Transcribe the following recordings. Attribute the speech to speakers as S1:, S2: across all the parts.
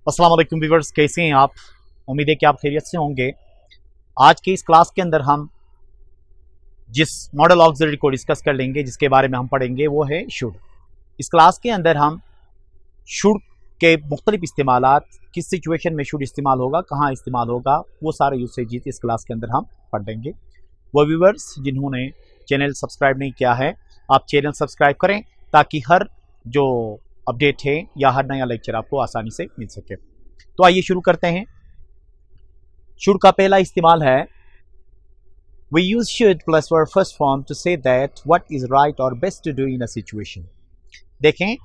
S1: अस्सलाम वालेकुम व्यूअर्स, कैसे हैं आप? उम्मीद है कि आप खैरियत से होंगे। आज के इस क्लास के अंदर हम जिस मॉडल ऑक्सिलरी को डिस्कस कर लेंगे, जिसके बारे में हम पढ़ेंगे, वो है शुड। इस क्लास के अंदर हम शुड के मुख्तलिफ इस्तेमालात, किस सिचुएशन में शुड इस्तेमाल होगा, कहाँ इस्तेमाल होगा, वो सारे यूसेज इस क्लास के अंदर हम पढ़ लेंगे। वो व्यूअर्स जिन्होंने चैनल सब्सक्राइब नहीं किया है, आप चैनल सब्सक्राइब करें ताकि हर जो अपडेट है या हर नया लेक्चर आपको आसानी से मिल सके। तो आइए शुरू करते हैं। शुड का पहला इस्तेमाल है We use should plus verb first form to say that what is right or best to do in a situation। देखें,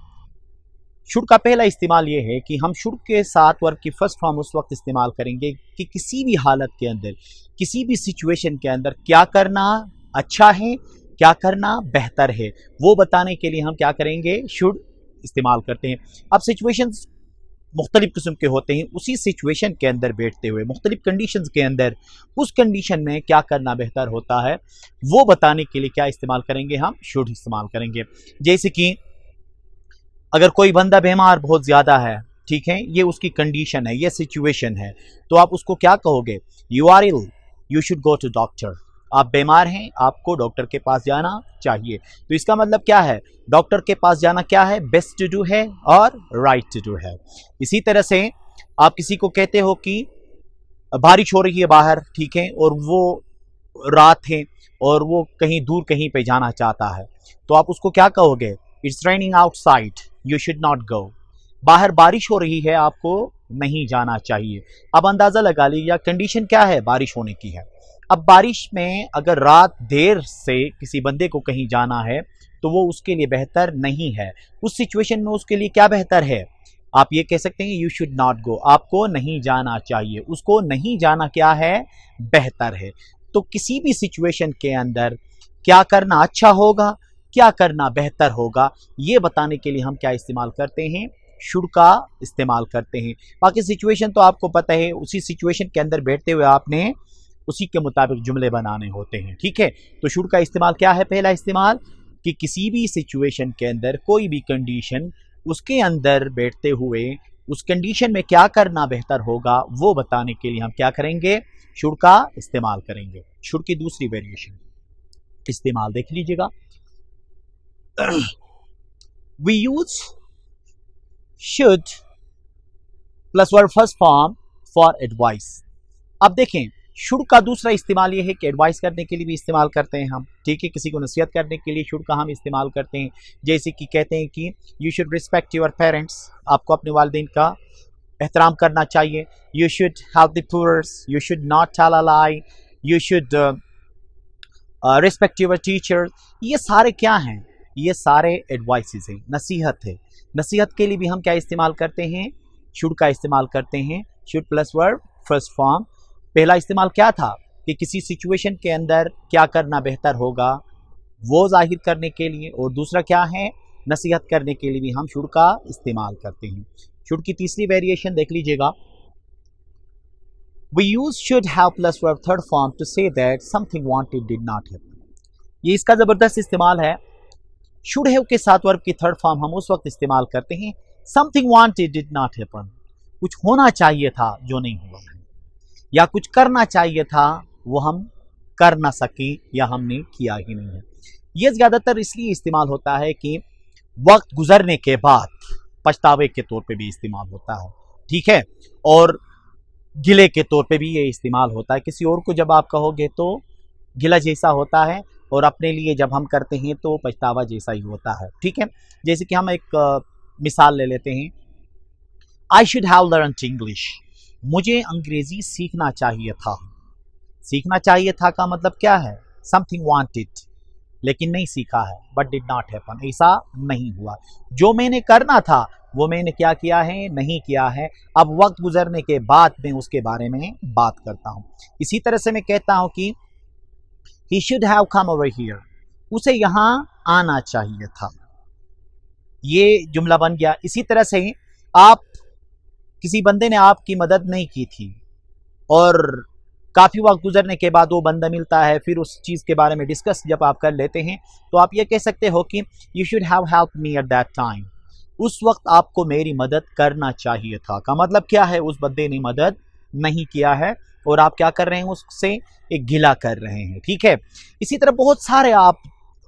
S1: शुड का पहला इस्तेमाल ये है कि हम शुड के साथ वर्ब की फर्स्ट फॉर्म उस वक्त इस्तेमाल करेंगे कि किसी भी हालत के अंदर, किसी भी सिचुएशन के अंदर क्या करना अच्छा है, क्या करना बेहतर है, वो बताने के लिए हम क्या करेंगे, शुड इस्तेमाल करते हैं। अब सिचुएशंस मुख्तलिफ किस्म के होते हैं, उसी सिचुएशन के अंदर बैठते हुए मुख्तलिफ कंडीशंस के अंदर उस कंडीशन में क्या करना बेहतर होता है, वो बताने के लिए क्या इस्तेमाल करेंगे, हम शुड इस्तेमाल करेंगे। जैसे कि अगर कोई बंदा बीमार बहुत ज़्यादा है, ठीक है, ये उसकी कंडीशन है, ये सिचुएशन है, तो आप उसको क्या कहोगे, you are ill, you should go to doctor. आप बीमार हैं, आपको डॉक्टर के पास जाना चाहिए। तो इसका मतलब क्या है, डॉक्टर के पास जाना क्या है, बेस्ट टू डू है और राइट टू डू है। इसी तरह से आप किसी को कहते हो कि बारिश हो रही है बाहर, ठीक है, और वो रात है और वो कहीं दूर कहीं पे जाना चाहता है, तो आप उसको क्या कहोगे, it's raining outside, you should not go. बाहर बारिश हो रही है, आपको नहीं जाना चाहिए। अब अंदाज़ा लगा लीजिए कंडीशन क्या है, बारिश होने की है। अब बारिश में अगर रात देर से किसी बंदे को कहीं जाना है तो वो उसके लिए बेहतर नहीं है। उस सिचुएशन में उसके लिए क्या बेहतर है, आप ये कह सकते हैं यू शुड नॉट गो, आपको नहीं जाना चाहिए, उसको नहीं जाना क्या है, बेहतर है। तो किसी भी सिचुएशन के अंदर क्या करना अच्छा होगा, क्या करना बेहतर होगा, ये बताने के लिए हम क्या इस्तेमाल करते हैं, शुड का इस्तेमाल करते हैं। बाकी सिचुएशन तो आपको पता है, उसी सिचुएशन के अंदर बैठते हुए आपने उसी के मुताबिक जुमले बनाने होते हैं, ठीक है। तो शुड का इस्तेमाल क्या है, पहला इस्तेमाल कि किसी भी सिचुएशन के अंदर कोई भी कंडीशन, उसके अंदर बैठते हुए उस कंडीशन में क्या करना बेहतर होगा, वो बताने के लिए हम क्या करेंगे, शुड का इस्तेमाल करेंगे। शुड की दूसरी वेरिएशन इस्तेमाल देख लीजिएगा। We use should plus verb first form for advice। अब देखें, शुड का दूसरा इस्तेमाल ये है कि एडवाइस करने के लिए भी इस्तेमाल करते हैं हम, ठीक है, किसी को नसीहत करने के लिए शुड का हम इस्तेमाल करते हैं। जैसे कि कहते हैं कि you should respect your parents, आपको अपने वालिदैन का एहतराम करना चाहिए। You should help the poors, you should not tell a lie, you should respect your teachers. ये सारे क्या हैं, ये सारे एडवाइसेस हैं, नसीहत है। नसीहत के लिए भी हम क्या इस्तेमाल करते हैं, शुड का इस्तेमाल करते हैं। Should plus verb first form. पहला इस्तेमाल क्या था कि किसी सिचुएशन के अंदर क्या करना बेहतर होगा, वो जाहिर करने के लिए, और दूसरा क्या है, नसीहत करने के लिए भी हम शुड का इस्तेमाल करते हैं। शुड की तीसरी वेरिएशन देख लीजिएगा। We use should have plus verb third form to say that something wanted did not happen। ये इसका ज़बरदस्त इस्तेमाल है। शुड हैव के साथ वर्ब की थर्ड फॉर्म हम उस वक्त इस्तेमाल करते हैं something wanted did not happen, कुछ होना चाहिए था जो नहीं हुआ, या कुछ करना चाहिए था वो हम कर ना सके या हमने किया ही नहीं है। ये ज़्यादातर इसलिए इस्तेमाल होता है कि वक्त गुजरने के बाद पछतावे के तौर पे भी इस्तेमाल होता है, ठीक है, और गिले के तौर पे भी ये इस्तेमाल होता है। किसी और को जब आप कहोगे तो गिला जैसा होता है, और अपने लिए जब हम करते हैं तो पछतावा जैसा ही होता है, ठीक है। जैसे कि हम एक मिसाल ले लेते हैं, आई शुड हैव लर्न्ड इंग्लिश, मुझे अंग्रेजी सीखना चाहिए था। सीखना चाहिए था का मतलब क्या है, समथिंग वांटेड, लेकिन नहीं सीखा है, बट डिड नॉट हैपन, ऐसा नहीं हुआ। जो मैंने करना था वो मैंने क्या किया है, नहीं किया है। अब वक्त गुजरने के बाद मैं उसके बारे में बात करता हूँ। इसी तरह से मैं कहता हूँ कि he should have come over here, उसे यहाँ आना चाहिए था, ये जुमला बन गया। इसी तरह से आप किसी बंदे ने आपकी मदद नहीं की थी और काफ़ी वक्त गुजरने के बाद वो बंदा मिलता है, फिर उस चीज़ के बारे में डिस्कस जब आप कर लेते हैं तो आप ये कह सकते हो कि you should have help me at that time, उस वक्त आपको मेरी मदद करना चाहिए था का मतलब क्या है, उस बंदे ने मदद नहीं किया है और आप क्या कर रहे हैं, उससे एक गिला कर रहे हैं। ठीक है, इसी तरह बहुत सारे आप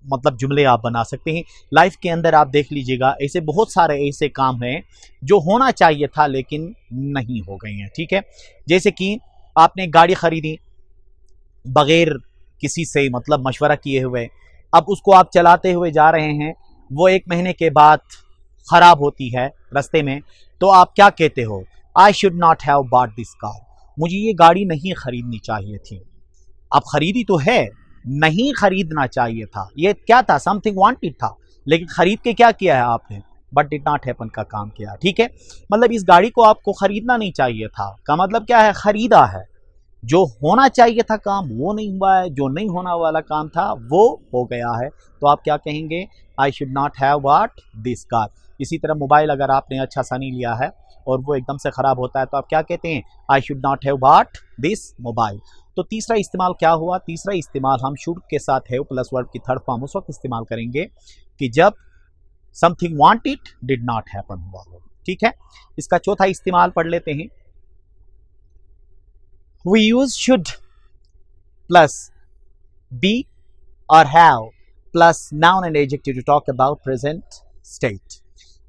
S1: मतलब जुमले आप बना सकते हैं। लाइफ के अंदर आप देख लीजिएगा, ऐसे बहुत सारे ऐसे काम हैं जो होना चाहिए था लेकिन नहीं हो गए हैं। ठीक है, जैसे कि आपने गाड़ी खरीदी बगैर किसी से मतलब मशवरा किए हुए, अब उसको आप चलाते हुए जा रहे हैं, वो 1 महीने के बाद ख़राब होती है रास्ते में, तो आप क्या कहते हो, I should not have bought this car, मुझे ये गाड़ी नहीं खरीदनी चाहिए थी। आप खरीदी तो है, नहीं खरीदना चाहिए था, ये क्या था, समथिंग वांटेड था, लेकिन खरीद के क्या किया है आपने, बट डिड नॉट हैपन का काम किया। ठीक है, मतलब इस गाड़ी को आपको खरीदना नहीं चाहिए था का मतलब क्या है, खरीदा है, जो होना चाहिए था काम वो नहीं हुआ है, जो नहीं होना वाला काम था वो हो गया है, तो आप क्या कहेंगे, I should not have bought this car. इसी तरह मोबाइल अगर आपने अच्छा सा नहीं लिया है और वो एकदम से ख़राब होता है तो आप क्या कहते हैं, I should not have bought this mobile. तो तीसरा इस्तेमाल क्या हुआ, तीसरा इस्तेमाल हम शुड के साथ हैव प्लस वर्ब की थर्ड फॉर्म उस वक्त इस्तेमाल करेंगे कि जब something wanted did not happen हुआ हो। ठीक है, इसका चौथा इस्तेमाल पढ़ लेते हैं। We use should plus be or have plus noun and adjective to talk about present state।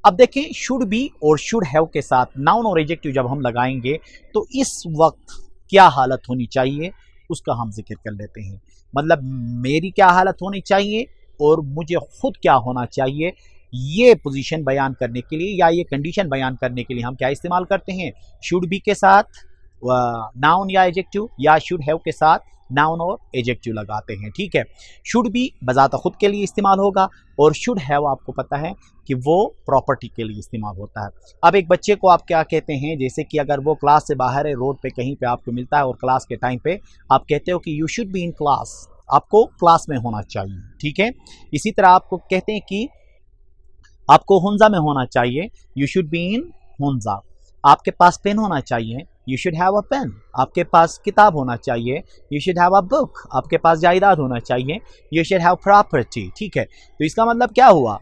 S1: अब देखें, should be और should have के साथ noun और adjective जब हम लगाएंगे तो इस वक्त क्या हालत होनी चाहिए उसका हम जिक्र कर लेते हैं। मतलब मेरी क्या हालत होनी चाहिए और मुझे खुद क्या होना चाहिए, ये पोजीशन बयान करने के लिए या ये कंडीशन बयान करने के लिए हम क्या इस्तेमाल करते हैं, should be के साथ नाउन या एजेक्टिव या शुड हैव के साथ नाउन और एजेक्टिव लगाते हैं। ठीक है, शुड बी बजाता खुद के लिए इस्तेमाल होगा और शुड हैव आपको पता है कि वो प्रॉपर्टी के लिए इस्तेमाल होता है। अब एक बच्चे को आप क्या कहते हैं, जैसे कि अगर वो क्लास से बाहर है, रोड पे कहीं पे आपको मिलता है और क्लास के टाइम पे आप कहते हो कि you should be in class, आपको क्लास में होना चाहिए। ठीक है, इसी तरह आपको कहते हैं कि आपको हुंजा में होना चाहिए, you should be in Hunza. आपके पास पेन होना चाहिए, you should have a pen. आपके पास किताब होना चाहिए, you should have a book. आपके पास जायदाद होना चाहिए, यू शुड हैव प्रॉपर्टी। ठीक है, तो इसका मतलब क्या हुआ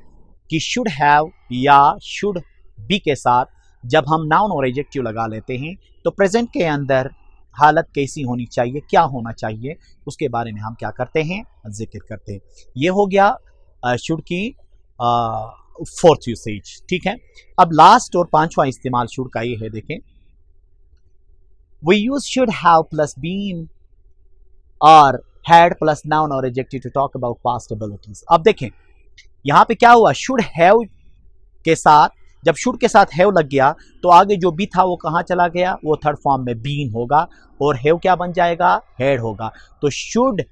S1: कि शुड हैव या शुड बी के साथ जब हम नाउन और एडजेक्टिव लगा लेते हैं तो प्रेजेंट के अंदर हालत कैसी होनी चाहिए, क्या होना चाहिए, उसके बारे में हम क्या करते हैं, जिक्र करते हैं। ये हो गया शुड की फोर्थ यूसेज। ठीक है, अब लास्ट और पांचवा इस्तेमाल शुड का ये है, देखें, we use should have plus been or had plus noun और adjective to talk about past abilities। अब देखें यहां पे क्या हुआ, should have के साथ जब should के साथ have लग गया तो आगे जो be था वो कहां चला गया, वो थर्ड फॉर्म में been होगा और have क्या बन जाएगा, had होगा। तो should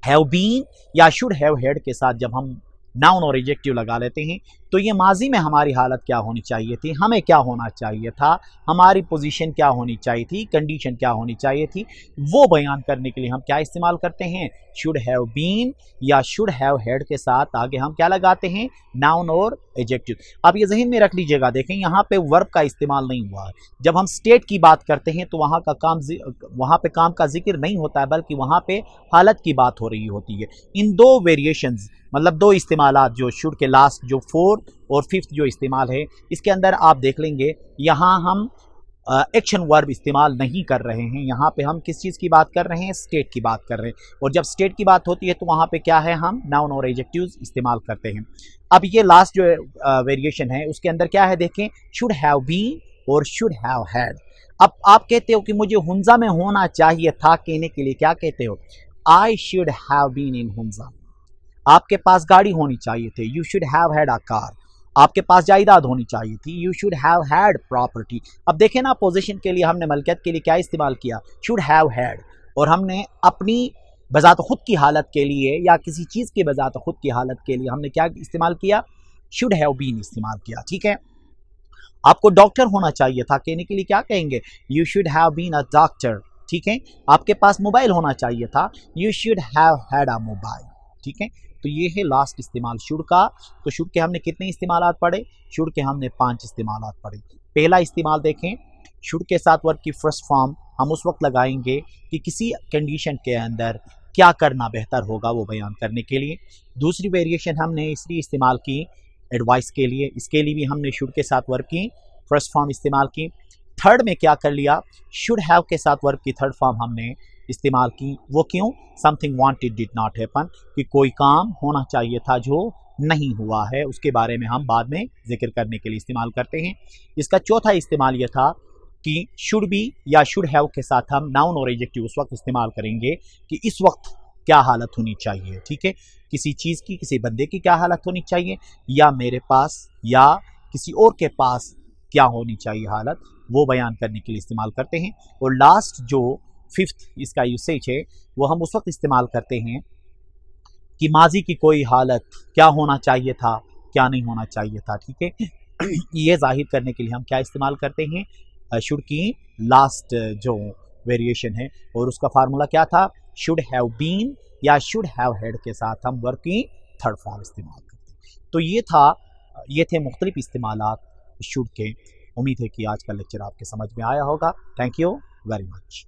S1: have been या should have had के साथ जब हम नाउन और एडजेक्टिव लगा लेते हैं तो ये माजी में हमारी हालत क्या होनी चाहिए थी, हमें क्या होना चाहिए था, हमारी पोजीशन क्या होनी चाहिए थी, कंडीशन क्या होनी चाहिए थी, वो बयान करने के लिए हम क्या इस्तेमाल करते हैं, शुड हैव बीन या शुड हैव हैड के साथ आगे हम क्या लगाते हैं, नाउन और एडजेक्टिव। अब ये ज़हन में रख लीजिएगा, देखें यहाँ पे वर्ब का इस्तेमाल नहीं हुआ है। जब हम स्टेट की बात करते हैं तो वहाँ पे काम का जिक्र नहीं होता है, बल्कि वहाँ पे हालत की बात हो रही होती है। इन दो वेरिएशंस मतलब दो इस्तेमालात जो शुड के लास्ट जो फोर्थ और फिफ्थ जो इस्तेमाल है, इसके अंदर आप देख लेंगे यहाँ हम एक्शन वर्ब इस्तेमाल नहीं कर रहे हैं। यहाँ पे हम किस चीज़ की बात कर रहे हैं, स्टेट की बात कर रहे हैं। और जब स्टेट की बात होती है तो वहाँ पे क्या है, हम नाउन और एडजेक्टिव्स इस्तेमाल करते हैं। अब ये लास्ट जो वेरिएशन है उसके अंदर क्या है, देखें, शुड हैव बीन और शुड हैव हैड। अब आप कहते हो कि मुझे हुंजा में होना चाहिए था, कहने के लिए क्या कहते हो, I should have been in Hunza. आपके पास गाड़ी होनी चाहिए थी, you should have had a car. आपके पास जायदाद होनी चाहिए थी, you should have had property. अब देखें ना, पोजीशन के लिए हमने मलकियत के लिए क्या इस्तेमाल किया, शुड हैव हैड, और हमने अपनी बजात खुद की हालत के लिए या किसी चीज़ की बजात खुद की हालत के लिए हमने क्या इस्तेमाल किया, शुड हैव बीन इस्तेमाल किया। ठीक है, आपको डॉक्टर होना चाहिए था, कहने के लिए क्या कहेंगे, you should have been a doctor. ठीक है, आपके पास मोबाइल होना चाहिए था, you should have had a mobile. ठीक है, तो ये है लास्ट इस्तेमाल शुड का। तो शुड के हमने कितने इस्तेमालात पढ़े, शुड के हमने 5 इस्तेमालात पढ़े। पहला इस्तेमाल देखें, शुड के साथ वर्ब की फर्स्ट फॉर्म हम उस वक्त लगाएंगे कि किसी कंडीशन के अंदर क्या करना बेहतर होगा वो बयान करने के लिए। दूसरी वेरिएशन हमने इसलिए इस्तेमाल की एडवाइस के लिए, इसके लिए भी हमने शुड के साथ वर्ब की फर्स्ट फॉर्म इस्तेमाल की। थर्ड में क्या कर लिया, शुड हैव के साथ वर्ब की थर्ड फॉर्म हमने इस्तेमाल की। वो क्यों, something wanted did not happen, कि कोई काम होना चाहिए था जो नहीं हुआ है, उसके बारे में हम बाद में जिक्र करने के लिए इस्तेमाल करते हैं। इसका चौथा इस्तेमाल यह था कि शुड बी या शुड हैव के साथ हम नाउन और एडजेक्टिव उस वक्त इस्तेमाल करेंगे कि इस वक्त क्या हालत होनी चाहिए, ठीक है, किसी चीज़ की, किसी बंदे की क्या हालत होनी चाहिए, या मेरे पास या किसी और के पास क्या होनी चाहिए हालत, वो बयान करने के लिए इस्तेमाल करते हैं। और लास्ट जो फिफ्थ इसका यूसेज है वो हम उस वक्त इस्तेमाल करते हैं कि माजी की कोई हालत क्या होना चाहिए था, क्या नहीं होना चाहिए था, ठीक है। ये जाहिर करने के लिए हम क्या इस्तेमाल करते हैं, शुड की लास्ट जो वेरिएशन है, और उसका फार्मूला क्या था, शुड हैव बीन या शुड हैव हैड के साथ हम वर्ब की थर्ड फॉर्म इस्तेमाल करते हैं। तो ये थे मुख्तलिफ इस्तेमालात शुड के। उम्मीद है कि आज का लेक्चर आपके समझ में आया होगा। Thank you very much.